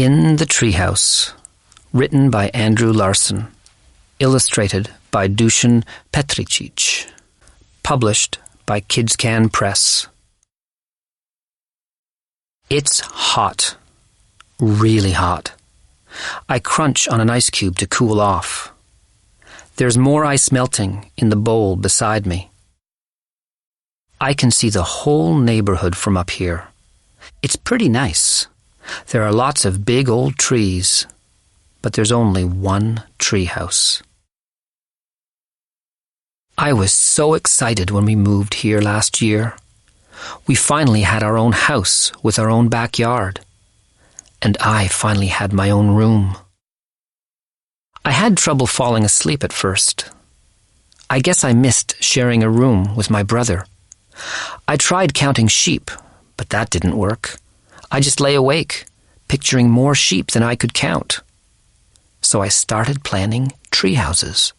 In the Treehouse, written by Andrew Larson, illustrated by Dusan Petricic, published by Kids Can Press. It's hot, really hot. I crunch on an ice cube to cool off. There's more ice melting in the bowl beside me. I can see the whole neighborhood from up here. It's pretty nice. There are lots of big old trees, but there's only one treehouse. I was so excited when we moved here last year. We finally had our own house with our own backyard. And I finally had my own room. I had trouble falling asleep at first. I guess I missed sharing a room with my brother. I tried counting sheep, but that didn't work. I just lay awake, picturing more sheep than I could count. So I started planning tree houses.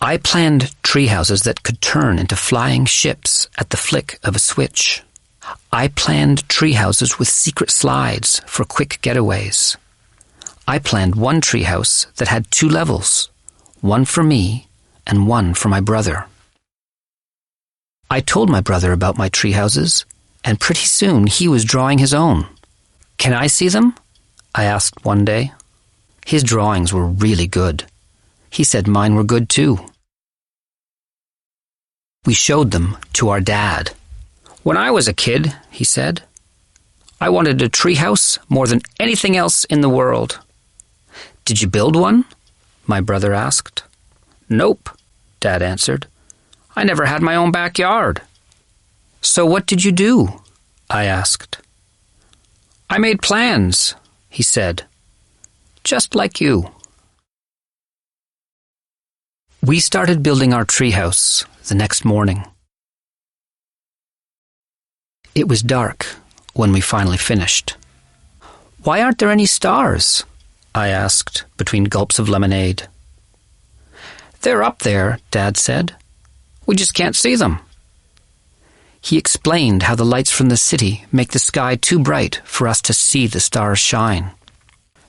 I planned tree houses that could turn into flying ships at the flick of a switch. I planned tree houses with secret slides for quick getaways. I planned one tree house that had 2 levels, one for me and one for my brother. I told my brother about my tree houses, and pretty soon he was drawing his own. "Can I see them?" I asked one day. His drawings were really good. He said mine were good too. We showed them to our dad. "When I was a kid," he said, "I wanted a treehouse more than anything else in the world." "Did you build one?" my brother asked. "Nope," Dad answered. "I never had my own backyard." "So what did you do?" I asked. "I made plans," he said, "just like you." We started building our treehouse the next morning. It was dark when we finally finished. "Why aren't there any stars?" I asked between gulps of lemonade. "They're up there," Dad said. "We just can't see them." He explained how the lights from the city make the sky too bright for us to see the stars shine.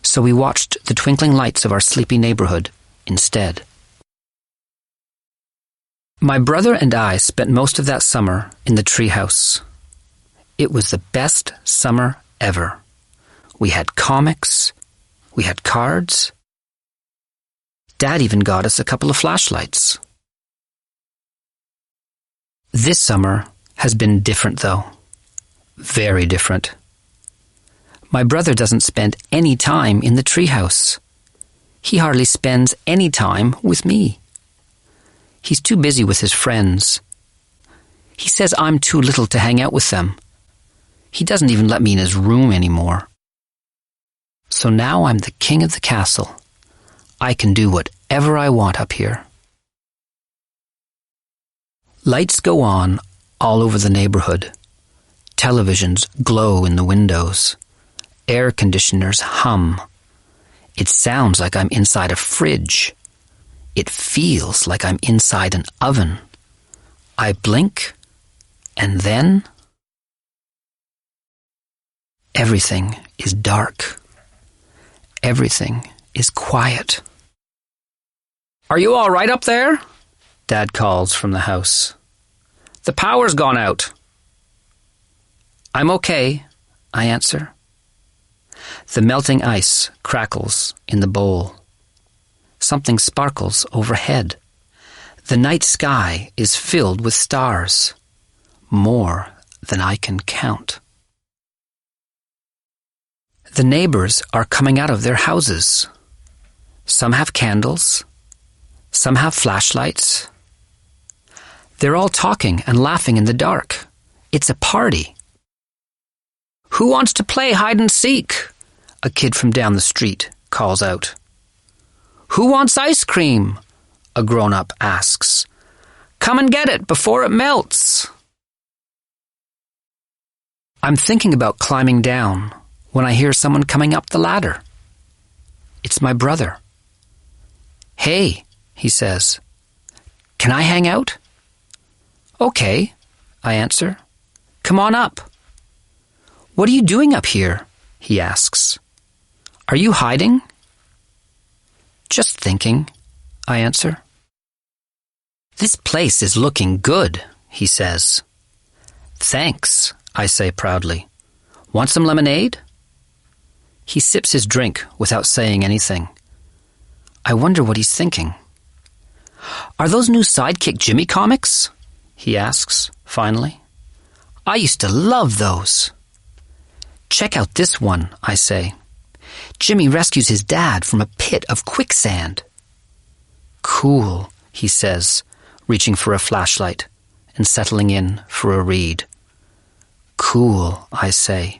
So we watched the twinkling lights of our sleepy neighborhood instead. My brother and I spent most of that summer in the treehouse. It was the best summer ever. We had comics. We had cards. Dad even got us a couple of flashlights. This summer has been different, though. Very different. My brother doesn't spend any time in the treehouse. He hardly spends any time with me. He's too busy with his friends. He says I'm too little to hang out with them. He doesn't even let me in his room anymore. So now I'm the king of the castle. I can do whatever I want up here. Lights go on all over the neighborhood. Televisions glow in the windows. Air conditioners hum. It sounds like I'm inside a fridge. It feels like I'm inside an oven. I blink, and then everything is dark. Everything is quiet. "Are you all right up there?" Dad calls from the house. "The power's gone out." "I'm okay," I answer. The melting ice crackles in the bowl. Something sparkles overhead. The night sky is filled with stars, more than I can count. The neighbors are coming out of their houses. Some have candles. Some have flashlights. They're all talking and laughing in the dark. It's a party. "Who wants to play hide and seek?" a kid from down the street calls out. "Who wants ice cream?" a grown-up asks. "Come and get it before it melts." I'm thinking about climbing down when I hear someone coming up the ladder. It's my brother. "Hey," he says, "can I hang out?" "Okay," I answer. "Come on up." "What are you doing up here?" he asks. "Are you hiding?" "Just thinking," I answer. "This place is looking good," he says. "Thanks," I say proudly. "Want some lemonade?" He sips his drink without saying anything. I wonder what he's thinking. "Are those new Sidekick Jimmy comics?" he asks, finally. "I used to love those." "Check out this one," I say. "Jimmy rescues his dad from a pit of quicksand." "Cool," he says, reaching for a flashlight and settling in for a read. "Cool," I say,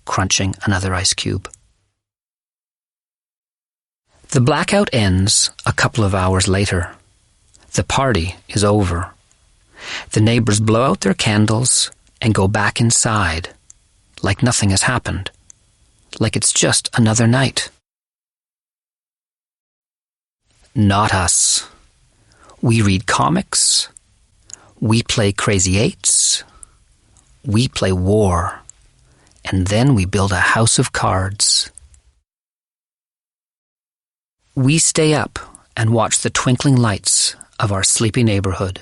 crunching another ice cube. The blackout ends a couple of hours later. The party is over. The neighbors blow out their candles and go back inside, like nothing has happened, like it's just another night. Not us. We read comics. We play Crazy Eights. We play war. And then we build a house of cards. We stay up and watch the twinkling lights of our sleepy neighborhood.